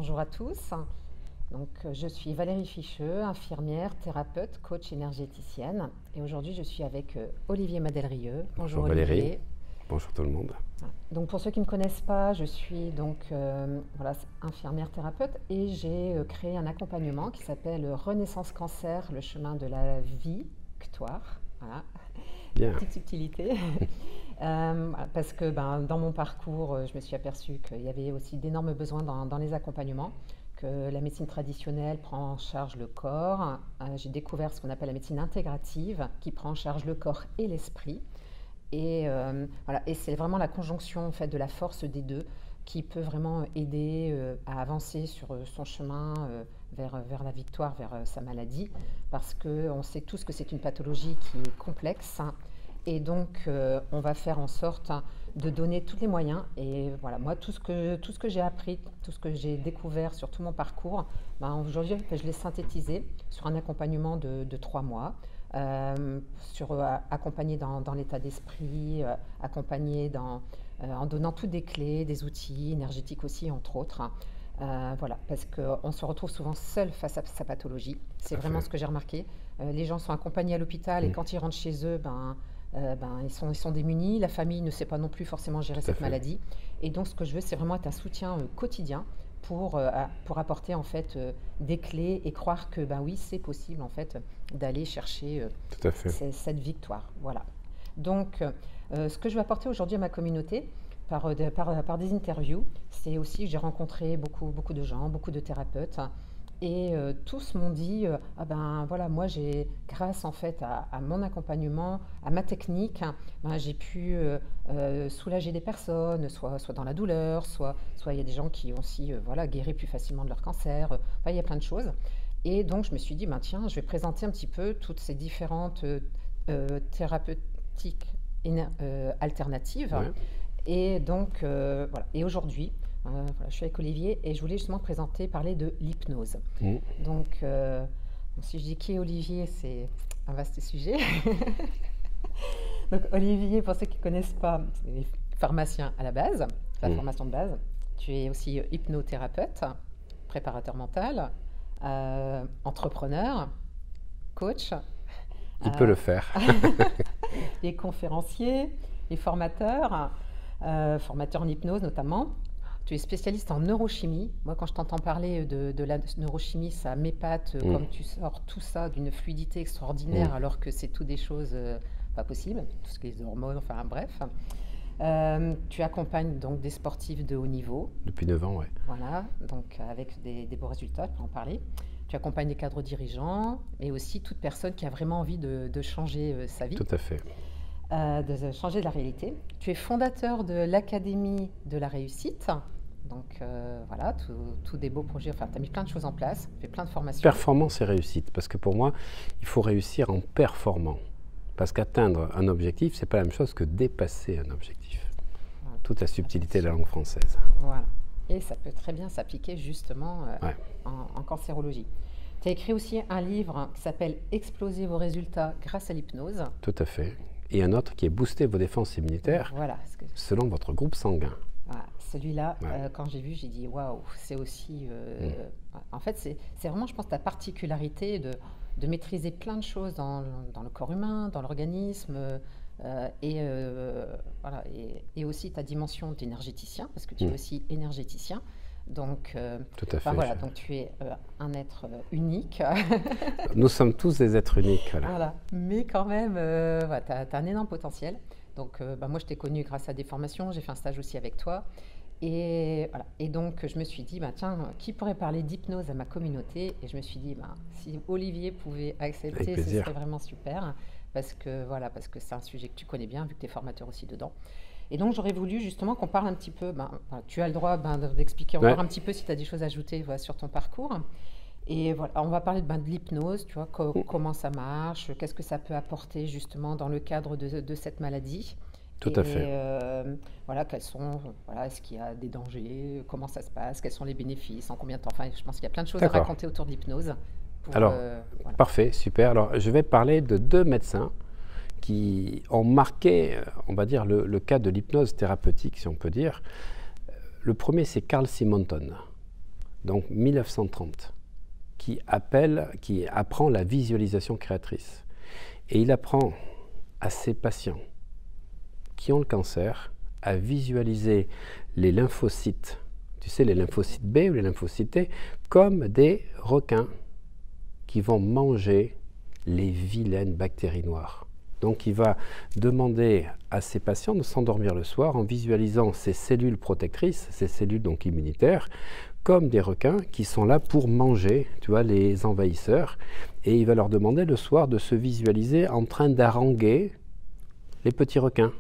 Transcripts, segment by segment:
bonjour à tous. Donc, je suis Valérie Ficheux, infirmière, thérapeute, coach énergéticienne. Et aujourd'hui, je suis avec Olivier Madelrieux. Bonjour Olivier. Valérie. Bonjour tout le monde. Donc, pour ceux qui ne me connaissent pas, je suis donc voilà, infirmière thérapeute et j'ai créé un accompagnement qui s'appelle Renaissance Cancer, le chemin de la victoire. Voilà. Bien. Petite subtilité. Parce que dans mon parcours, je me suis aperçue qu'il y avait aussi d'énormes besoins dans les accompagnements, que la médecine traditionnelle prend en charge le corps. J'ai découvert ce qu'on appelle la médecine intégrative, qui prend en charge le corps et l'esprit. Et, voilà, et c'est vraiment la conjonction en fait, de la force des deux qui peut vraiment aider à avancer sur son chemin vers la victoire, vers sa maladie, parce qu'on sait tous que c'est une pathologie qui est complexe. Et donc, on va faire en sorte de donner tous les moyens. Et voilà, moi, tout ce que j'ai appris, tout ce que j'ai découvert sur tout mon parcours, aujourd'hui, je l'ai synthétisé sur un accompagnement de 3 mois, accompagné dans l'état d'esprit, accompagné en donnant toutes des clés, des outils énergétiques aussi, entre autres. Voilà, parce qu'on se retrouve souvent seul face à sa pathologie. C'est vraiment ce que j'ai remarqué. Les gens sont accompagnés à l'hôpital et quand ils rentrent chez eux, ils sont démunis, la famille ne sait pas non plus forcément gérer cette maladie. Et donc, ce que je veux, c'est vraiment être un soutien quotidien pour apporter en fait des clés et croire que oui, c'est possible en fait d'aller chercher cette victoire. Voilà. Donc, ce que je veux apporter aujourd'hui à ma communauté par des interviews, c'est aussi que j'ai rencontré beaucoup de gens, beaucoup de thérapeutes. Et tous m'ont dit, voilà, moi grâce en fait à mon accompagnement, à ma technique, j'ai pu soulager des personnes, soit dans la douleur, soit il y a des gens qui ont aussi guéri plus facilement de leur cancer, il y a plein de choses. Et donc je me suis dit, tiens, je vais présenter un petit peu toutes ces différentes thérapeutiques alternatives. Ouais. Et donc, voilà. Et aujourd'hui, je suis avec Olivier et je voulais justement parler de l'hypnose. Donc, si je dis qui est Olivier, c'est un vaste sujet. Donc, Olivier, pour ceux qui ne connaissent pas, c'est pharmacien à la base, la formation de base. Tu es aussi hypnothérapeute, préparateur mental, entrepreneur, coach. Il peut le faire. Les conférenciers, les formateurs, formateur en hypnose notamment. Tu es spécialiste en neurochimie. Moi, quand je t'entends parler de la neurochimie, ça m'épate comme tu sors tout ça d'une fluidité extraordinaire alors que c'est tout des choses pas possibles, tout ce qui est hormones, enfin bref. Tu accompagnes donc des sportifs de haut niveau. Depuis 9 ans, oui. Voilà, donc avec des beaux résultats, pour en parler. Tu accompagnes des cadres dirigeants et aussi toute personne qui a vraiment envie de changer sa vie. Tout à fait. De changer de la réalité. Tu es fondateur de l'Académie de la réussite. Donc voilà, tous des beaux projets. Enfin, tu as mis plein de choses en place, fait plein de formations. Performance et réussite. Parce que pour moi, il faut réussir en performant. Parce qu'atteindre un objectif, ce n'est pas la même chose que dépasser un objectif. Voilà. Toute la subtilité de la langue française. Voilà. Et ça peut très bien s'appliquer justement en cancérologie. Tu as écrit aussi un livre qui s'appelle « Exploser vos résultats grâce à l'hypnose ». Tout à fait. Et un autre qui est « Booster vos défenses immunitaires selon votre groupe sanguin ». Voilà. Celui-là, quand j'ai vu, j'ai dit « waouh », c'est aussi… En fait, c'est vraiment, je pense, ta particularité de maîtriser plein de choses dans le corps humain, dans l'organisme, voilà, et aussi ta dimension d'énergéticien, parce que tu es aussi énergéticien. Donc, tout à fait. Voilà, donc tu es un être unique. Nous sommes tous des êtres uniques. Voilà. Mais quand même, voilà, tu as un énorme potentiel. Donc, moi, je t'ai connu grâce à des formations. J'ai fait un stage aussi avec toi. Et, voilà. Et donc, je me suis dit, tiens, qui pourrait parler d'hypnose à ma communauté? Et je me suis dit, si Olivier pouvait accepter, ce serait vraiment super. Parce que c'est un sujet que tu connais bien, vu que tu es formateur aussi dedans. Et donc, j'aurais voulu justement qu'on parle un petit peu, tu as le droit d'expliquer encore un petit peu si tu as des choses à ajouter sur ton parcours. Et voilà, on va parler de l'hypnose, tu vois, comment ça marche, qu'est-ce que ça peut apporter justement dans le cadre de cette maladie. Tout à fait. Voilà, est-ce qu'il y a des dangers, comment ça se passe, quels sont les bénéfices, en combien de temps. Enfin, je pense qu'il y a plein de choses à raconter autour de l'hypnose. Alors, voilà. Parfait, super. Alors, je vais parler de 2 médecins qui ont marqué, on va dire, le cas de l'hypnose thérapeutique, si on peut dire. Le premier, c'est Carl Simonton. donc 1930, qui apprend la visualisation créatrice. Et il apprend à ses patients qui ont le cancer à visualiser les lymphocytes, tu sais, les lymphocytes B ou les lymphocytes T, comme des requins qui vont manger les vilaines bactéries noires. Donc il va demander à ses patients de s'endormir le soir en visualisant ces cellules protectrices, ces cellules donc immunitaires, comme des requins qui sont là pour manger, tu vois, les envahisseurs. Et il va leur demander le soir de se visualiser en train d'haranguer les petits requins.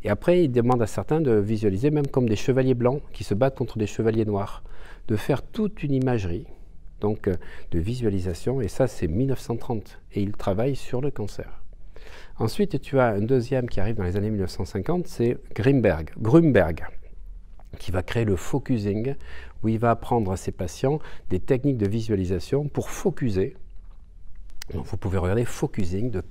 Et après, il demande à certains de visualiser même comme des chevaliers blancs qui se battent contre des chevaliers noirs, de faire toute une imagerie donc, de visualisation. Et ça, c'est 1930. Et il travaille sur le cancer. Ensuite, tu as un deuxième qui arrive dans les années 1950, c'est Grumberg, qui va créer le focusing, où il va apprendre à ses patients des techniques de visualisation pour focuser. Donc, vous pouvez regarder Focusing de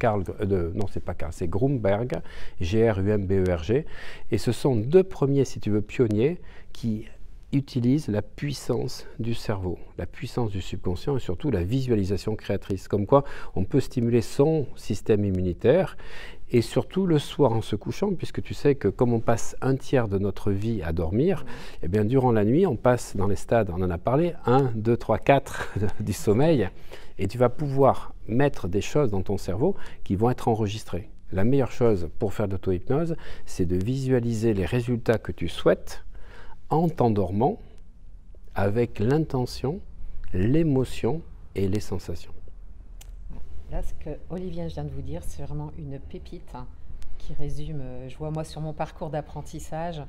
non, c'est pas Carl, c'est Grumberg, G-R-U-M-B-E-R-G. Et ce sont deux premiers, si tu veux, pionniers qui utilisent la puissance du cerveau, la puissance du subconscient et surtout la visualisation créatrice. Comme quoi, on peut stimuler son système immunitaire et surtout le soir en se couchant, puisque tu sais que comme on passe un tiers de notre vie à dormir, eh bien, durant la nuit, on passe dans les stades, on en a parlé, 1, 2, 3, 4 du sommeil. Et tu vas pouvoir mettre des choses dans ton cerveau qui vont être enregistrées. La meilleure chose pour faire de l'auto-hypnose, c'est de visualiser les résultats que tu souhaites en t'endormant avec l'intention, l'émotion et les sensations. Là, ce que Olivier vient de vous dire, c'est vraiment une pépite qui résume, je vois moi sur mon parcours d'apprentissage,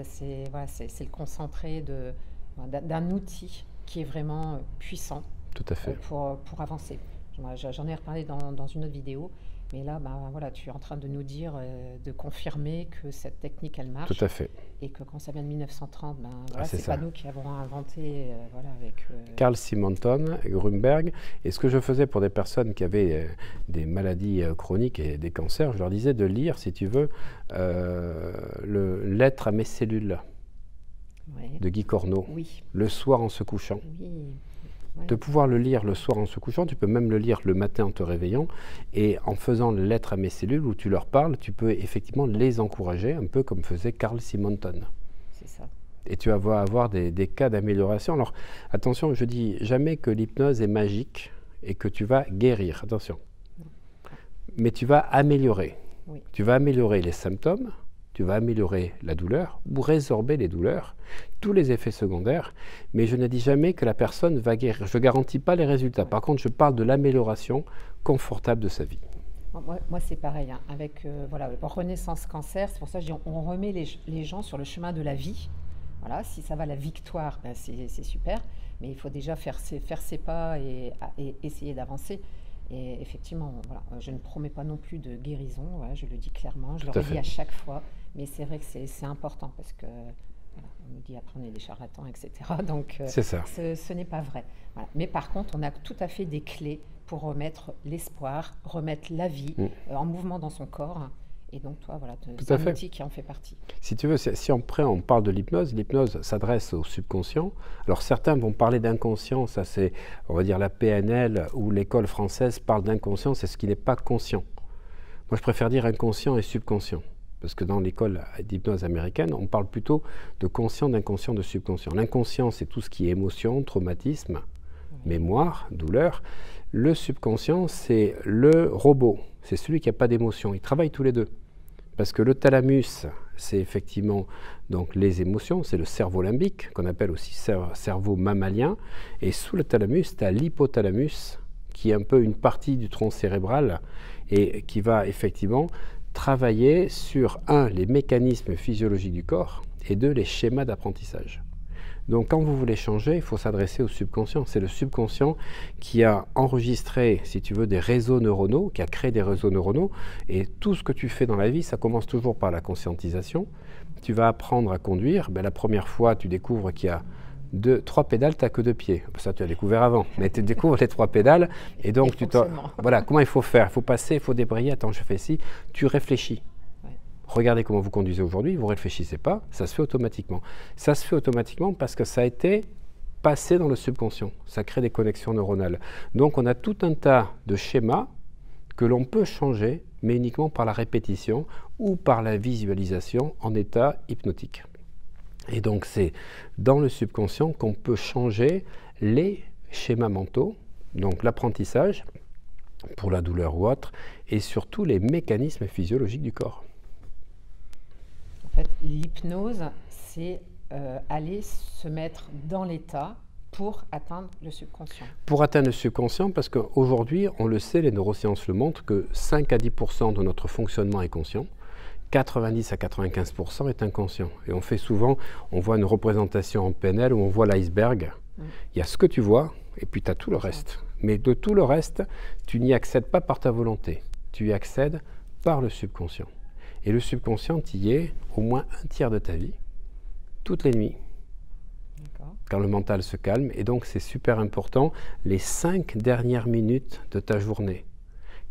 c'est le concentré d'un outil qui est vraiment puissant. Tout à fait. Pour avancer. J'en ai reparlé dans une autre vidéo, mais là, voilà, tu es en train de nous dire, de confirmer que cette technique, elle marche. Tout à fait. Et que quand ça vient de 1930, voilà, c'est pas nous qui avons inventé, voilà, avec... Carl Simonton, Grumberg. Et ce que je faisais pour des personnes qui avaient des maladies chroniques et des cancers, je leur disais de lire, si tu veux, Lettre à mes cellules de Guy Corneau, le soir en se couchant. De pouvoir le lire le soir en se couchant, tu peux même le lire le matin en te réveillant, et en faisant Lettre à mes cellules où tu leur parles, tu peux effectivement les encourager, un peu comme faisait Carl Simonton. C'est ça. Et tu vas avoir des cas d'amélioration. Alors attention, je dis jamais que l'hypnose est magique et que tu vas guérir, attention. Mais tu vas améliorer. Oui. Tu vas améliorer les symptômes, tu vas améliorer la douleur ou résorber les douleurs, tous les effets secondaires, mais je ne dis jamais que la personne va guérir. Je ne garantis pas les résultats. Par contre, je parle de l'amélioration confortable de sa vie. Moi c'est pareil, hein, avec voilà, Renaissance Cancer, c'est pour ça que je dis, on remet les gens sur le chemin de la vie. Voilà, si ça va la victoire, ben c'est super, mais il faut déjà faire ses pas et essayer d'avancer. Et effectivement, voilà, je ne promets pas non plus de guérison, voilà, je le dis clairement, je le redis à chaque fois, mais c'est vrai que c'est important parce que voilà, on nous dit après on est des charlatans, etc. Donc ce n'est pas vrai. Voilà. Mais par contre, on a tout à fait des clés pour remettre l'espoir, remettre la vie en mouvement dans son corps. Et donc, toi, voilà, c'est un outil qui en fait partie. Si tu veux, si on parle de l'hypnose s'adresse au subconscient. Alors, certains vont parler d'inconscient, ça c'est, on va dire, la PNL ou l'école française parle d'inconscient, c'est ce qui n'est pas conscient. Moi, je préfère dire inconscient et subconscient, parce que dans l'école d'hypnose américaine, on parle plutôt de conscient, d'inconscient, de subconscient. L'inconscient, c'est tout ce qui est émotion, traumatisme, mémoire, douleur. Le subconscient, c'est le robot, c'est celui qui n'a pas d'émotion. Ils travaillent tous les deux. Parce que le thalamus, c'est effectivement donc les émotions, c'est le cerveau limbique, qu'on appelle aussi cerveau mammalien. Et sous le thalamus, tu as l'hypothalamus, qui est un peu une partie du tronc cérébral et qui va effectivement travailler sur, 1, les mécanismes physiologiques du corps et 2, les schémas d'apprentissage. Donc quand vous voulez changer, il faut s'adresser au subconscient. C'est le subconscient qui a enregistré, si tu veux, des réseaux neuronaux, qui a créé des réseaux neuronaux. Et tout ce que tu fais dans la vie, ça commence toujours par la conscientisation. Tu vas apprendre à conduire. Ben, la première fois, tu découvres qu'il y a 3 pédales, tu n'as que 2 pieds. Ça, tu as découvert avant. Mais tu découvres les 3 pédales. Et donc, voilà, comment il faut faire? Il faut passer, il faut débrayer. Attends, je fais ci. Tu réfléchis. Regardez comment vous conduisez aujourd'hui, vous ne réfléchissez pas, ça se fait automatiquement. Ça se fait automatiquement parce que ça a été passer dans le subconscient. Ça crée des connexions neuronales. Donc on a tout un tas de schémas que l'on peut changer, mais uniquement par la répétition ou par la visualisation en état hypnotique. Et donc c'est dans le subconscient qu'on peut changer les schémas mentaux, donc l'apprentissage pour la douleur ou autre, et surtout les mécanismes physiologiques du corps. En fait, l'hypnose, c'est aller se mettre dans l'état pour atteindre le subconscient. Pour atteindre le subconscient, parce qu'aujourd'hui, on le sait, les neurosciences le montrent, que 5 à 10% de notre fonctionnement est conscient, 90 à 95% est inconscient. Et on fait souvent, on voit une représentation en PNL où on voit l'iceberg. Il y a ce que tu vois, et puis tu as tout le reste. Mais de tout le reste, tu n'y accèdes pas par ta volonté. Tu y accèdes par le subconscient. Et le subconscient, tu y es au moins un tiers de ta vie, toutes les nuits, quand le mental se calme. Et donc, c'est super important, les 5 dernières minutes de ta journée.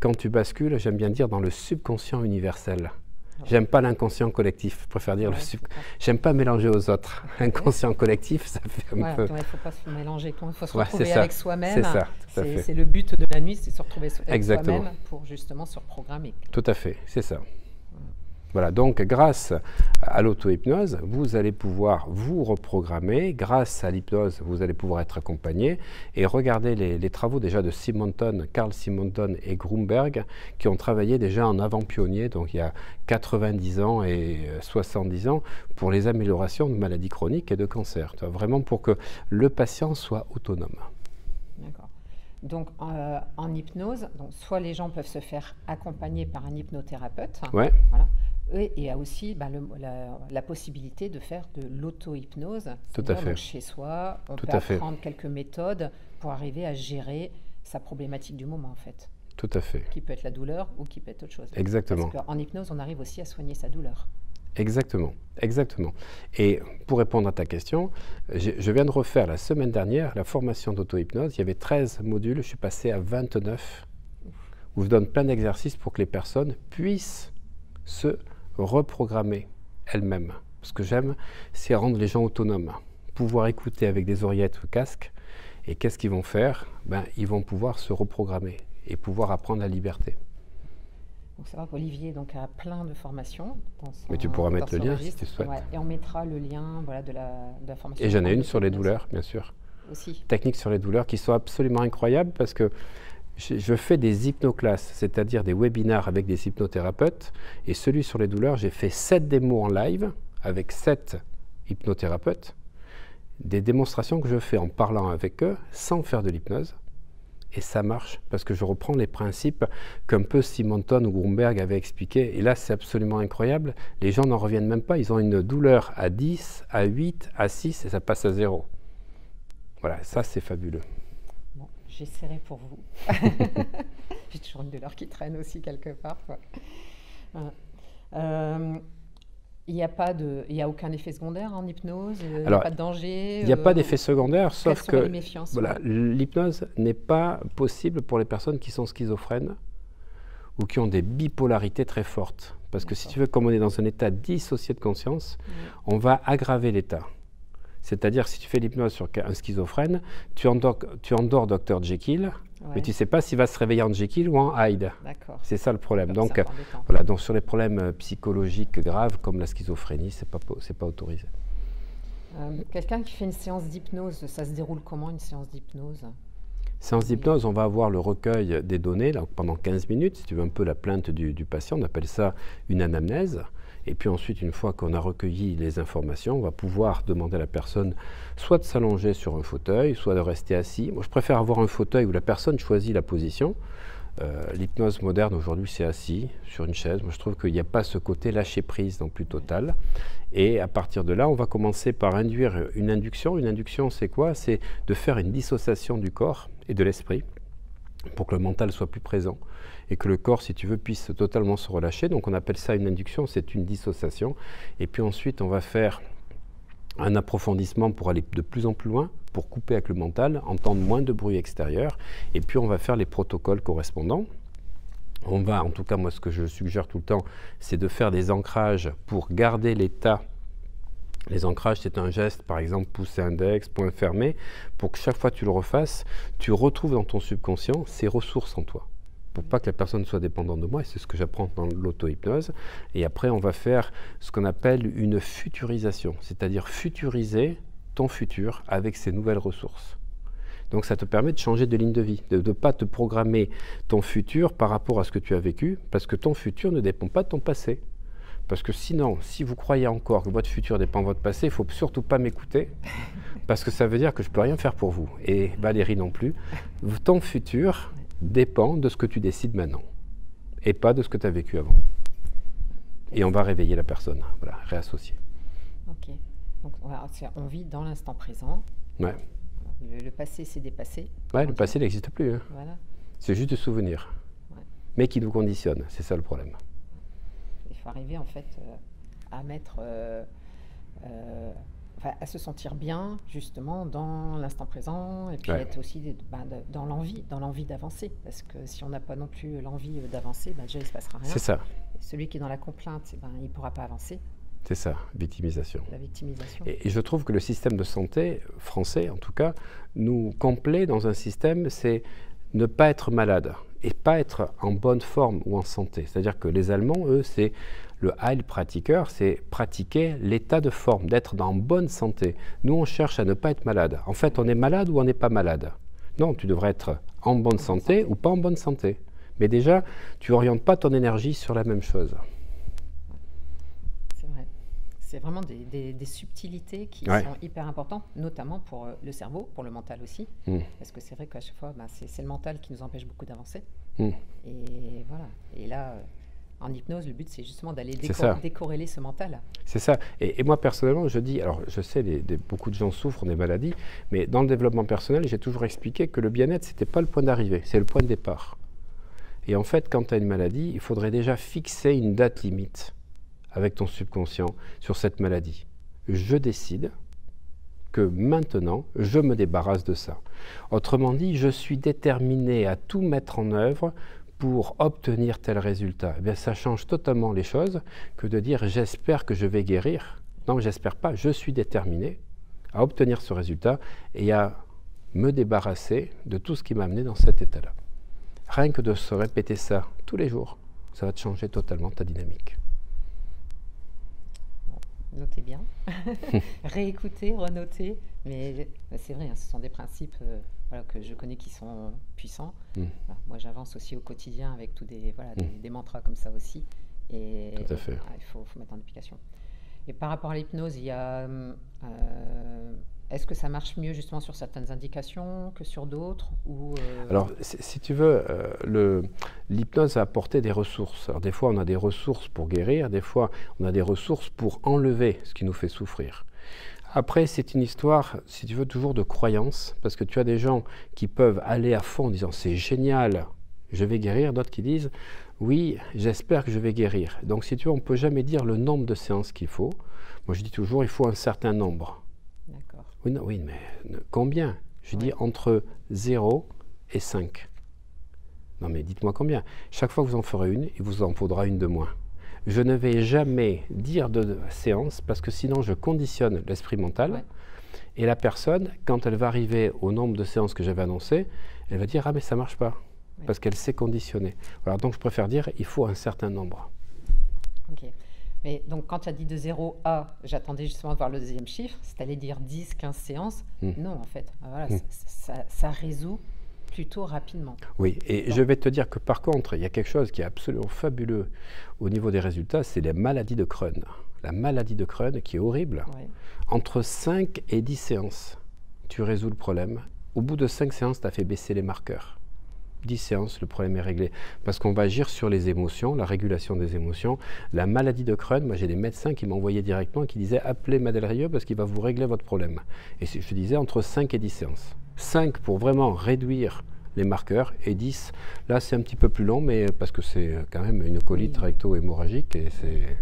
Quand tu bascules, j'aime bien dire, dans le subconscient universel. J'aime pas l'inconscient collectif, je préfère dire le subconscient. J'aime pas mélanger aux autres. Inconscient collectif, ça fait un peu... Il ne faut pas se mélanger, il faut se retrouver avec soi-même. C'est ça, tout à fait. C'est le but de la nuit, c'est se retrouver avec soi-même pour justement se reprogrammer. Tout à fait, c'est ça. Voilà, donc grâce à l'auto-hypnose, vous allez pouvoir vous reprogrammer. Grâce à l'hypnose, vous allez pouvoir être accompagné. Et regardez les travaux déjà de Simonton, Carl Simonton et Grunberg, qui ont travaillé déjà en avant-pionnier, donc il y a 90 ans et 70 ans, pour les améliorations de maladies chroniques et de cancer. Vraiment pour que le patient soit autonome. D'accord. Donc en hypnose, donc, soit les gens peuvent se faire accompagner par un hypnothérapeute. Ouais. Voilà. Et il y a aussi la possibilité de faire de l'auto-hypnose. Tout à fait. Donc, chez soi, on peut apprendre quelques méthodes pour arriver à gérer sa problématique du moment, en fait. Tout à fait. Qui peut être la douleur ou qui peut être autre chose. Exactement. Parce qu'en hypnose, on arrive aussi à soigner sa douleur. Exactement, exactement. Et pour répondre à ta question, je viens de refaire la semaine dernière la formation d'auto-hypnose. Il y avait 13 modules, je suis passé à 29, où je donne plein d'exercices pour que les personnes puissent se reprogrammer elles-mêmes. Ce que j'aime, c'est rendre les gens autonomes, pouvoir écouter avec des oreillettes ou casques. Et qu'est-ce qu'ils vont faire? Ils vont pouvoir se reprogrammer et pouvoir apprendre la liberté. Donc c'est vrai qu'Olivier a plein de formations. Mais tu pourras mettre le lien si tu souhaites. Ouais, et on mettra le lien de la formation. Et j'en ai une sur les douleurs, bien sûr. Aussi. Techniques sur les douleurs qui sont absolument incroyables parce que je fais des hypnoclasses, c'est-à-dire des webinaires avec des hypnothérapeutes. Et celui sur les douleurs, j'ai fait 7 démos en live avec 7 hypnothérapeutes. Des démonstrations que je fais en parlant avec eux sans faire de l'hypnose. Et ça marche parce que je reprends les principes qu'un peu Simonton ou Grunberg avaient expliqué. Et là, c'est absolument incroyable. Les gens n'en reviennent même pas. Ils ont une douleur à 10, à 8, à 6 et ça passe à 0. Voilà, ça, c'est fabuleux. Bon, j'essaierai pour vous. J'ai toujours une douleur qui traîne aussi quelque part. Il n'y a aucun effet secondaire en hypnose, il n'y a pas de danger. Il n'y a pas d'effet secondaire, sauf que voilà, l'hypnose n'est pas possible pour les personnes qui sont schizophrènes ou qui ont des bipolarités très fortes. Parce que si tu veux, comme on est dans un état dissocié de conscience, on va aggraver l'état. C'est-à-dire, si tu fais l'hypnose sur un schizophrène, tu endors Dr Jekyll, mais tu ne sais pas s'il va se réveiller en Jekyll ou en Hyde. C'est ça le problème. Donc, voilà, donc sur les problèmes psychologiques graves comme la schizophrénie, ce n'est pas autorisé. Quelqu'un qui fait une séance d'hypnose, ça se déroule comment une séance d'hypnose? Séance d'hypnose, on va avoir le recueil des données là, pendant 15 minutes, si tu veux un peu la plainte du patient, on appelle ça une anamnèse. Et puis ensuite, une fois qu'on a recueilli les informations, on va pouvoir demander à la personne soit de s'allonger sur un fauteuil, soit de rester assis. Moi, je préfère avoir un fauteuil où la personne choisit la position. L'hypnose moderne, aujourd'hui, c'est assis sur une chaise. Moi, je trouve qu'il n'y a pas ce côté lâcher-prise non plus total. Et à partir de là, on va commencer par induire une induction. Une induction, c'est quoi? C'est de faire une dissociation du corps et de l'esprit pour que le mental soit plus présent et que le corps, si tu veux, puisse totalement se relâcher. Donc on appelle ça une induction, c'est une dissociation. Et puis ensuite, on va faire un approfondissement pour aller de plus en plus loin, pour couper avec le mental, entendre moins de bruit extérieur. Et puis on va faire les protocoles correspondants. On va, en tout cas, moi, ce que je suggère tout le temps, c'est de faire des ancrages pour garder l'état Les ancrages, c'est un geste, par exemple, pouce index, poing fermé, pour que chaque fois que tu le refasses, tu retrouves dans ton subconscient ces ressources en toi, pour pas que la personne soit dépendante de moi, et c'est ce que j'apprends dans l'auto-hypnose. Et après, on va faire ce qu'on appelle une futurisation, c'est-à-dire futuriser ton futur avec ces nouvelles ressources. Donc ça te permet de changer de ligne de vie, de ne pas te programmer ton futur par rapport à ce que tu as vécu, parce que ton futur ne dépend pas de ton passé. Parce que sinon, si vous croyez encore que votre futur dépend de votre passé, il ne faut surtout pas m'écouter, parce que ça veut dire que je ne peux rien faire pour vous. Et Valérie non plus. Ton futur dépend de ce que tu décides maintenant, et pas de ce que tu as vécu avant. Et on va réveiller la personne, voilà, réassocier. Ok. Donc on vit dans l'instant présent. Ouais. Le passé, c'est dépassé. Ouais, le passé n'existe plus. Hein. Voilà. C'est juste des souvenirs, mais qui nous conditionnent. C'est ça le problème. Il faut arriver en fait à mettre, à se sentir bien justement dans l'instant présent et puis être aussi dans l'envie d'avancer. Parce que si on n'a pas non plus l'envie d'avancer, déjà il ne se passera rien. C'est ça. Et celui qui est dans la complainte, il ne pourra pas avancer. C'est ça, victimisation. La victimisation. Et je trouve que le système de santé français, en tout cas, nous complaît dans un système, c'est ne pas être malade et pas être en bonne forme ou en santé. C'est-à-dire que les Allemands, eux, c'est le Heilpraktiker, c'est pratiquer l'état de forme, d'être en bonne santé. Nous, on cherche à ne pas être malade. En fait, on est malade ou on n'est pas malade. Non, tu devrais être en bonne santé ou pas en bonne santé. Mais déjà, tu n'orientes pas ton énergie sur la même chose. C'est vraiment des subtilités qui sont hyper importantes, notamment pour le cerveau, pour le mental aussi. Parce que c'est vrai qu'à chaque fois, c'est le mental qui nous empêche beaucoup d'avancer. Et voilà. Et là, en hypnose, le but, c'est justement d'aller décorréler ce mental. C'est ça. Et moi, personnellement, je dis, alors je sais, beaucoup de gens souffrent des maladies, mais dans le développement personnel, j'ai toujours expliqué que le bien-être, ce n'était pas le point d'arrivée, c'est le point de départ. Et en fait, quand tu as une maladie, il faudrait déjà fixer une date limite avec ton subconscient sur cette maladie. Je décide que maintenant, je me débarrasse de ça. Autrement dit, je suis déterminé à tout mettre en œuvre pour obtenir tel résultat. Eh bien, ça change totalement les choses que de dire « j'espère que je vais guérir ». Non, j'espère pas, je suis déterminé à obtenir ce résultat et à me débarrasser de tout ce qui m'a amené dans cet état-là. Rien que de se répéter ça tous les jours, ça va te changer totalement ta dynamique. Notez bien, réécoutez, renotez, mais c'est vrai, ce sont des principes que je connais qui sont puissants. Voilà, moi, j'avance aussi au quotidien avec tous des mantras comme ça aussi, et tout à fait. Il faut mettre en application. Et par rapport à l'hypnose, il y a, est-ce que ça marche mieux justement sur certaines indications que sur d'autres Alors, si tu veux, l'hypnose va apporter des ressources. Alors, des fois, on a des ressources pour guérir, des fois, on a des ressources pour enlever ce qui nous fait souffrir. Après, c'est une histoire, si tu veux, toujours de croyance, parce que tu as des gens qui peuvent aller à fond en disant « c'est génial, je vais guérir », d'autres qui disent « oui, j'espère que je vais guérir ». Donc, si tu veux, on ne peut jamais dire le nombre de séances qu'il faut. Moi, je dis toujours, il faut un certain nombre. D'accord. Oui, mais combien? Je dis entre 0 et 5. Non, mais dites-moi combien. Chaque fois que vous en ferez une, il vous en faudra une de moins. Je ne vais jamais dire de séance parce que sinon je conditionne l'esprit mental. Et la personne, quand elle va arriver au nombre de séances que j'avais annoncé, elle va dire « ah mais ça ne marche pas ». Parce qu'elle s'est conditionnée. Alors donc je préfère dire il faut un certain nombre. Ok. Mais donc, quand tu as dit de 0 à, j'attendais justement de voir le deuxième chiffre, c'est-à-dire dire 10, 15 séances. Non, en fait, voilà, ça résout plutôt rapidement. Oui, et je vais te dire que par contre, il y a quelque chose qui est absolument fabuleux au niveau des résultats, c'est les maladies de Crohn. La maladie de Crohn qui est horrible. Entre 5 et 10 séances, tu résous le problème. Au bout de 5 séances, tu as fait baisser les marqueurs. 10 séances, le problème est réglé. Parce qu'on va agir sur les émotions, la régulation des émotions. La maladie de Crohn, moi j'ai des médecins qui m'envoyaient directement et qui disaient « appelez Madel Rieu parce qu'il va vous régler votre problème ». Et je disais entre 5 et 10 séances. 5 pour vraiment réduire les marqueurs et 10, là c'est un petit peu plus long, mais parce que c'est quand même une colite recto-hémorragique et c'est...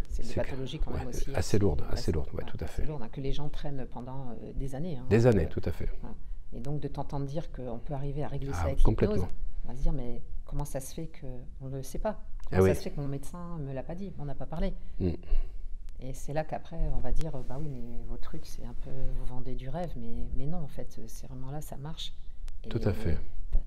c'est des pathologies quand même aussi. Assez lourdes, tout à fait. C'est lourd, que les gens traînent pendant des années. Des années, tout à fait. Et donc, de t'entendre dire qu'on peut arriver à régler ça avec l'hypnose, on va se dire, mais comment ça se fait qu'on ne le sait pas? Comment ça se fait que mon médecin ne me l'a pas dit? On n'a pas parlé. Et c'est là qu'après, on va dire, bah oui, mais vos trucs, c'est un peu, vous vendez du rêve, mais non, en fait, c'est vraiment là, ça marche. Et Tout à fait.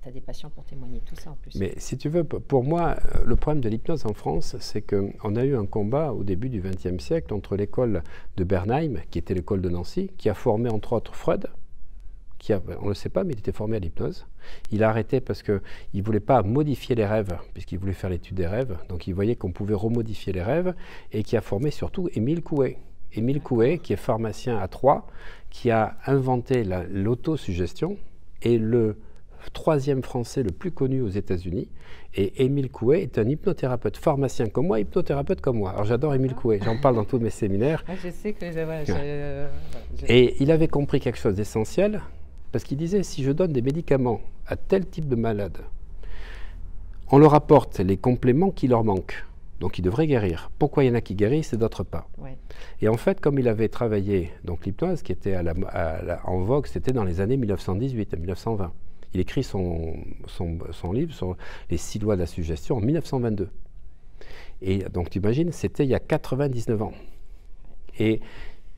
tu as des patients pour témoigner de tout ça en plus. Mais si tu veux, pour moi, le problème de l'hypnose en France, c'est qu'on a eu un combat au début du XXe siècle entre l'école de Bernheim, qui était l'école de Nancy, qui a formé entre autres Freud, on ne le sait pas, mais il était formé à l'hypnose. Il a arrêté parce qu'il ne voulait pas modifier les rêves, puisqu'il voulait faire l'étude des rêves. Donc il voyait qu'on pouvait remodifier les rêves, et qui a formé surtout Émile Coué. Émile Coué, qui est pharmacien à Troyes, qui a inventé l'autosuggestion, et le troisième français le plus connu aux États-Unis. Et Émile Coué est un hypnothérapeute, pharmacien comme moi, hypnothérapeute comme moi. Alors j'adore Émile Coué, j'en parle dans tous mes séminaires. Je sais que Et il avait compris quelque chose d'essentiel, parce qu'il disait, si je donne des médicaments à tel type de malade, on leur apporte les compléments qui leur manquent. Donc ils devraient guérir. Pourquoi il y en a qui guérissent et d'autres pas? Ouais. Et en fait, comme il avait travaillé, donc l'hypnose qui était en vogue, c'était dans les années 1918 à 1920. Il écrit son livre sur les 6 lois de la suggestion en 1922. Et donc tu imagines, c'était il y a 99 ans. Et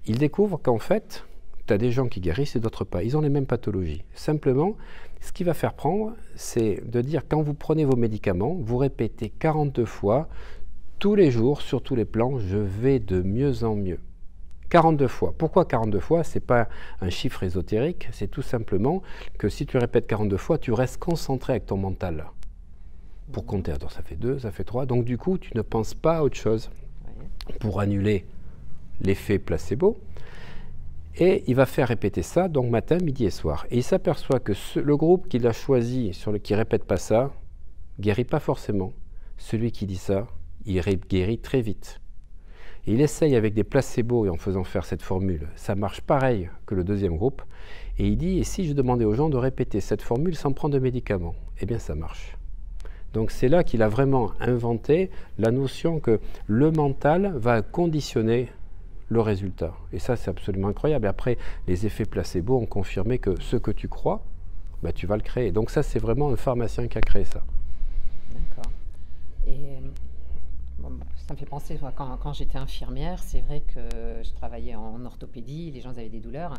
il découvre qu'en fait, tu as des gens qui guérissent et d'autres pas. Ils ont les mêmes pathologies. Simplement, ce qu'il va faire prendre, c'est de dire, quand vous prenez vos médicaments, vous répétez 42 fois, tous les jours, sur tous les plans, je vais de mieux en mieux. 42 fois. Pourquoi 42 fois? Ce n'est pas un chiffre ésotérique, c'est tout simplement que si tu répètes 42 fois, tu restes concentré avec ton mental. Pour compter, alors ça fait 2, ça fait 3, donc du coup, tu ne penses pas à autre chose. Pour annuler l'effet placebo. Et il va faire répéter ça, donc matin, midi et soir. Et il s'aperçoit que le groupe qu'il a choisi, qui ne répète pas ça, guérit pas forcément. Celui qui dit ça, il guérit très vite. Et il essaye avec des placebos et en faisant faire cette formule. Ça marche pareil que le deuxième groupe. Et il dit, et si je demandais aux gens de répéter cette formule sans prendre de médicaments? Eh bien, ça marche. Donc c'est là qu'il a vraiment inventé la notion que le mental va conditionner le résultat. Et ça, c'est absolument incroyable. Et après, les effets placebo ont confirmé que ce que tu crois, bah, tu vas le créer. Donc ça, c'est vraiment un pharmacien qui a créé ça. D'accord. Et bon, ça me fait penser, quand j'étais infirmière, c'est vrai que je travaillais en orthopédie, les gens avaient des douleurs,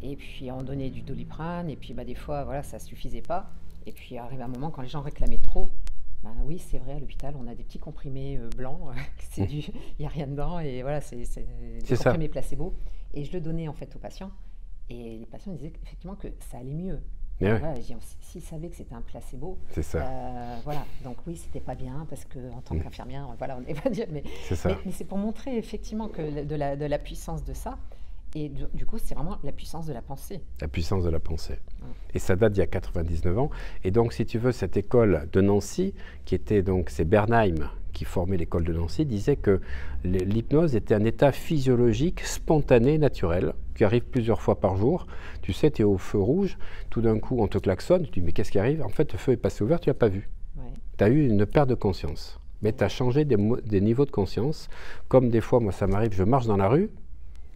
et puis on donnait du Doliprane, et puis bah, des fois, voilà, ça ne suffisait pas. Et puis arrive un moment, quand les gens réclamaient trop, ben oui, c'est vrai, à l'hôpital, on a des petits comprimés blancs, il n'y a rien dedans, et voilà, c'est des comprimés placebo. Et je le donnais en fait aux patients, et les patients disaient effectivement que ça allait mieux. Ouais. Voilà, s'ils savaient que c'était un placebo, voilà, donc oui, c'était pas bien, parce qu'en tant qu'infirmière, voilà, on n'est pas dire, mais c'est pour montrer effectivement que de la puissance de ça. Et du coup, c'est vraiment la puissance de la pensée. La puissance de la pensée. Et ça date d'il y a 99 ans. Et donc, si tu veux, cette école de Nancy, qui était donc, c'est Bernheim qui formait l'école de Nancy, disait que l'hypnose était un état physiologique, spontané, naturel, qui arrive plusieurs fois par jour. Tu sais, tu es au feu rouge, tout d'un coup, on te klaxonne, tu te dis, mais qu'est-ce qui arrive? En fait, le feu est passé ouvert, tu ne l'as pas vu. Tu as eu une perte de conscience. Mais tu as changé des niveaux de conscience. Comme des fois, moi, ça m'arrive, je marche dans la rue,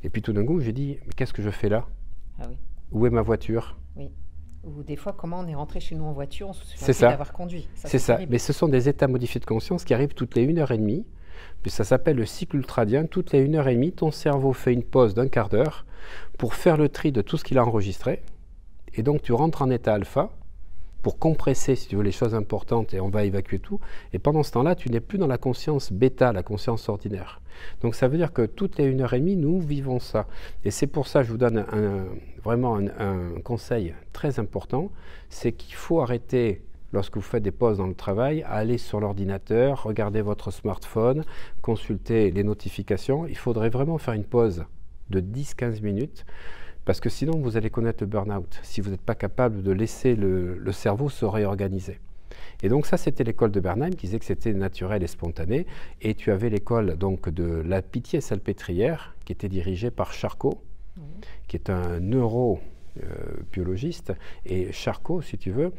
et puis tout d'un coup, j'ai dit, mais qu'est-ce que je fais là? Où est ma voiture? Oui. Ou des fois, comment on est rentré chez nous en voiture, on se souvient plus d'avoir conduit. C'est ça. Mais ce sont des états modifiés de conscience qui arrivent toutes les 1h30. Puis ça s'appelle le cycle ultradien. Toutes les 1h30, ton cerveau fait une pause d'un quart d'heure pour faire le tri de tout ce qu'il a enregistré. Et donc, tu rentres en état alpha pour compresser, si tu veux, les choses importantes, et on va évacuer tout. Et pendant ce temps-là, tu n'es plus dans la conscience bêta, la conscience ordinaire. Donc ça veut dire que toutes les 1h30, nous vivons ça. Et c'est pour ça que je vous donne vraiment un conseil très important, c'est qu'il faut arrêter, lorsque vous faites des pauses dans le travail, à aller sur l'ordinateur, regarder votre smartphone, consulter les notifications. Il faudrait vraiment faire une pause de 10-15 minutes, parce que sinon vous allez connaître le burn-out, si vous n'êtes pas capable de laisser le cerveau se réorganiser. Et donc ça, c'était l'école de Bernheim qui disait que c'était naturel et spontané. Et tu avais l'école donc de la Pitié-Salpêtrière qui était dirigée par Charcot, qui est un neurobiologiste. Et Charcot, si tu veux,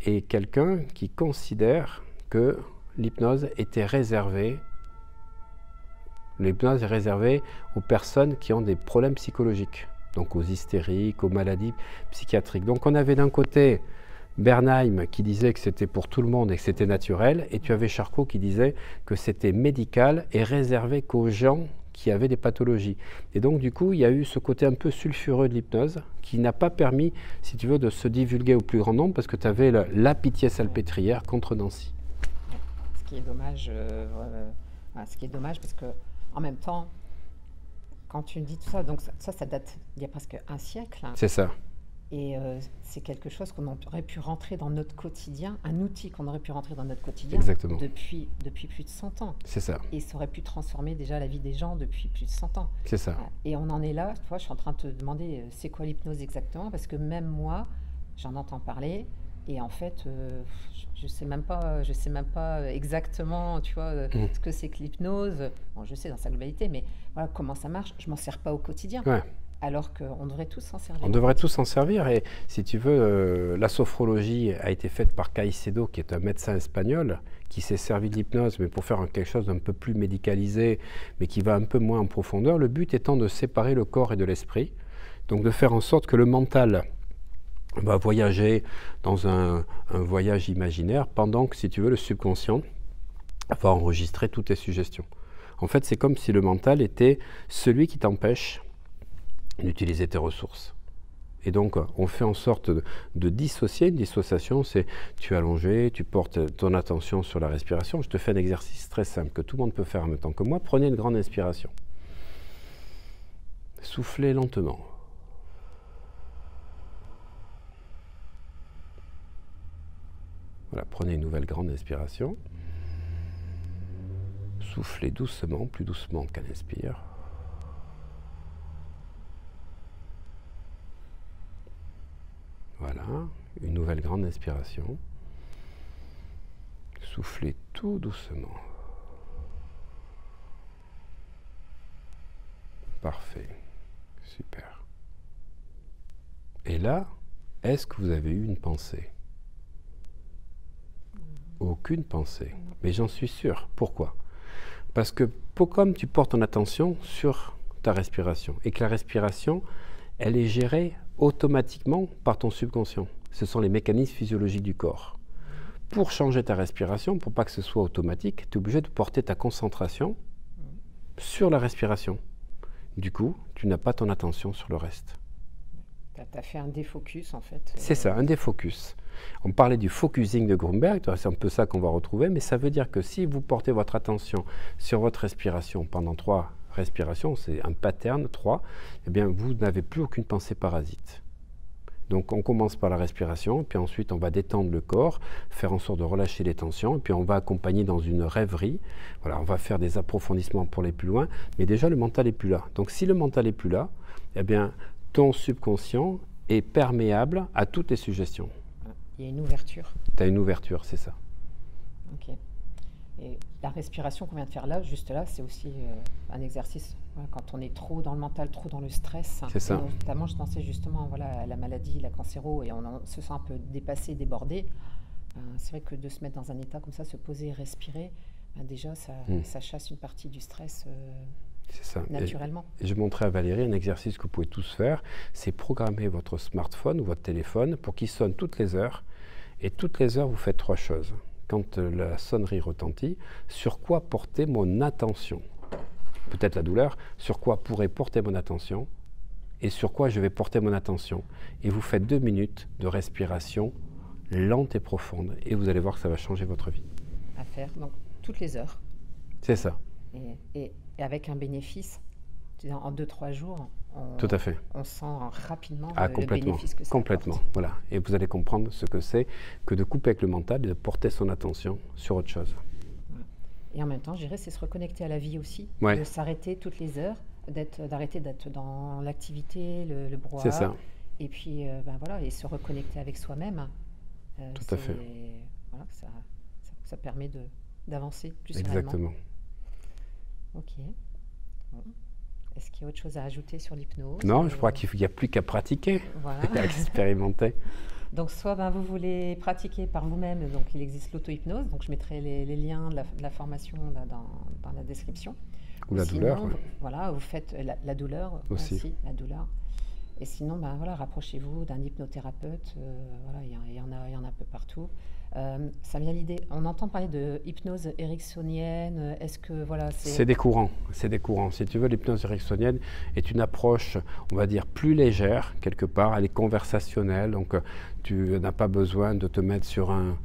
est quelqu'un qui considère que l'hypnose était réservée. L'hypnose est réservée aux personnes qui ont des problèmes psychologiques, donc aux hystériques, aux maladies psychiatriques. Donc on avait d'un côté Bernheim qui disait que c'était pour tout le monde et que c'était naturel, et tu avais Charcot qui disait que c'était médical et réservé qu'aux gens qui avaient des pathologies. Et donc, du coup, il y a eu ce côté un peu sulfureux de l'hypnose qui n'a pas permis, si tu veux, de se divulguer au plus grand nombre parce que tu avais la pitié salpêtrière contre Nancy. Ce qui est dommage, ce qui est dommage parce que en même temps, quand tu me dis tout ça, donc ça date d'il y a presque un siècle. C'est ça. Et c'est quelque chose qu'on aurait pu rentrer dans notre quotidien, un outil qu'on aurait pu rentrer dans notre quotidien Exactement. depuis plus de 100 ans. C'est ça. Et ça aurait pu transformer déjà la vie des gens depuis plus de 100 ans. C'est ça. Et on en est là, tu vois, je suis en train de te demander c'est quoi l'hypnose exactement, parce que même moi, j'en entends parler, et en fait, je sais même pas exactement, tu vois, ce que c'est que l'hypnose. Bon, je sais dans sa globalité, mais voilà comment ça marche. Je m'en sers pas au quotidien. Ouais. Alors qu'on devrait tous s'en servir. On devrait tous s'en servir et si tu veux, la sophrologie a été faite par Caicedo qui est un médecin espagnol qui s'est servi de l'hypnose mais pour faire quelque chose d'un peu plus médicalisé mais qui va un peu moins en profondeur. Le but étant de séparer le corps et de l'esprit, donc de faire en sorte que le mental va voyager dans un voyage imaginaire pendant que, si tu veux, le subconscient va enregistrer toutes tes suggestions. En fait, c'est comme si le mental était celui qui t'empêche d'utiliser tes ressources. Et donc, on fait en sorte de dissocier. Une dissociation, c'est tu es allongé, tu portes ton attention sur la respiration. Je te fais un exercice très simple que tout le monde peut faire en même temps que moi. Prenez une grande inspiration. Soufflez lentement. Voilà, prenez une nouvelle grande inspiration. Soufflez doucement, plus doucement qu'à l'inspire. Voilà, une nouvelle grande inspiration. Soufflez tout doucement. Parfait, super. Et là, est-ce que vous avez eu une pensée? Aucune pensée, mais j'en suis sûr. Pourquoi? Parce que comme tu portes ton attention sur ta respiration et que la respiration, elle est gérée automatiquement par ton subconscient. Ce sont les mécanismes physiologiques du corps. Pour changer ta respiration, pour pas que ce soit automatique, tu es obligé de porter ta concentration sur la respiration. Du coup, tu n'as pas ton attention sur le reste. Tu as fait un défocus en fait. C'est ça, un défocus. On parlait du focusing de Grunberg, c'est un peu ça qu'on va retrouver, mais ça veut dire que si vous portez votre attention sur votre respiration pendant 3 respirations, c'est un pattern 3, eh bien vous n'avez plus aucune pensée parasite. Donc on commence par la respiration, puis ensuite on va détendre le corps, faire en sorte de relâcher les tensions, et puis on va accompagner dans une rêverie. Voilà, on va faire des approfondissements pour aller plus loin, mais déjà le mental n'est plus là. Donc si le mental n'est plus là, eh bien ton subconscient est perméable à toutes les suggestions. Il y a une ouverture. Tu as une ouverture, c'est ça. Ok. Et la respiration qu'on vient de faire là, juste là, c'est aussi un exercice. Voilà, quand on est trop dans le mental, trop dans le stress. C'est ça. Notamment, je pensais justement voilà, à la maladie, la cancéro, et on se sent un peu dépassé, débordé. C'est vrai que de se mettre dans un état comme ça, se poser et respirer, déjà, ça chasse une partie du stress c'est ça. Naturellement. Et je montrais à Valérie un exercice que vous pouvez tous faire, c'est programmer votre smartphone ou votre téléphone pour qu'il sonne toutes les heures. Et toutes les heures, vous faites 3 choses. Quand la sonnerie retentit, sur quoi porter mon attention? Peut-être la douleur, sur quoi pourrait porter mon attention et sur quoi je vais porter mon attention. Et vous faites 2 minutes de respiration lente et profonde et vous allez voir que ça va changer votre vie. À faire, donc toutes les heures. C'est ça. Et avec un bénéfice, en 2-3 jours, tout à fait. On sent rapidement le bénéfice que ça complètement, apporte. Voilà. Et vous allez comprendre ce que c'est que de couper avec le mental et de porter son attention sur autre chose. Et en même temps, je dirais, c'est se reconnecter à la vie aussi, ouais. De s'arrêter toutes les heures, d'arrêter d'être dans l'activité, le brouhaha. C'est ça. Et puis, voilà, et se reconnecter avec soi-même. Tout à fait. Voilà, ça permet d'avancer plus Exactement. sereinement. Ok. Bon. Est-ce qu'il y a autre chose à ajouter sur l'hypnose? Non, je crois qu'il n'y a plus qu'à pratiquer, voilà. à expérimenter. Donc, soit vous voulez pratiquer par vous-même, donc il existe l'auto-hypnose, donc je mettrai les liens de la formation là, dans la description. Ou la douleur. Ouais. Voilà, vous faites la douleur aussi. La douleur. Et sinon, ben, voilà, rapprochez-vous d'un hypnothérapeute. Voilà, il y en a un peu partout. Ça vient l'idée. On entend parler de hypnose ericksonienne. Est-ce que voilà, c'est des courants, c'est des courants. Si tu veux, l'hypnose ericksonienne est une approche, on va dire, plus légère quelque part. Elle est conversationnelle, donc tu n'as pas besoin de te mettre sur un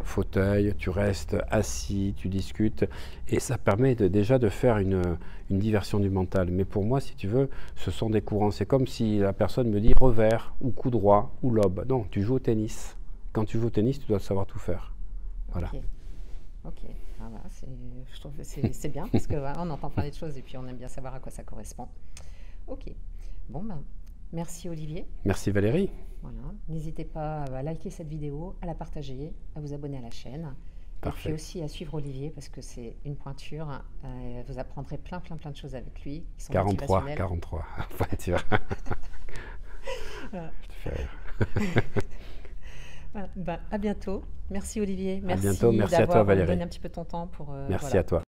fauteuil, tu restes assis, tu discutes, et ça permet déjà de faire une diversion du mental. Mais pour moi, si tu veux, ce sont des courants. C'est comme si la personne me dit revers, ou coup droit, ou lobe. Non, tu joues au tennis. Quand tu joues au tennis, tu dois savoir tout faire. Voilà. Ok. Ah, voilà, je trouve que c'est bien, parce qu'on voilà, entend parler de choses et puis on aime bien savoir à quoi ça correspond. Ok. Bon, ben, merci Olivier. Merci Valérie. Voilà. N'hésitez pas à liker cette vidéo, à la partager, à vous abonner à la chaîne. Parfait. Et puis aussi à suivre Olivier parce que c'est une pointure. Vous apprendrez plein de choses avec lui. Qui sont 43. Ouais, tu vois. Voilà. Je te fais rire. Voilà. Ben, à bientôt. Merci Olivier. À bientôt. Merci à toi d'avoir Valérie. donné un petit peu de ton temps pour. Merci voilà. à toi.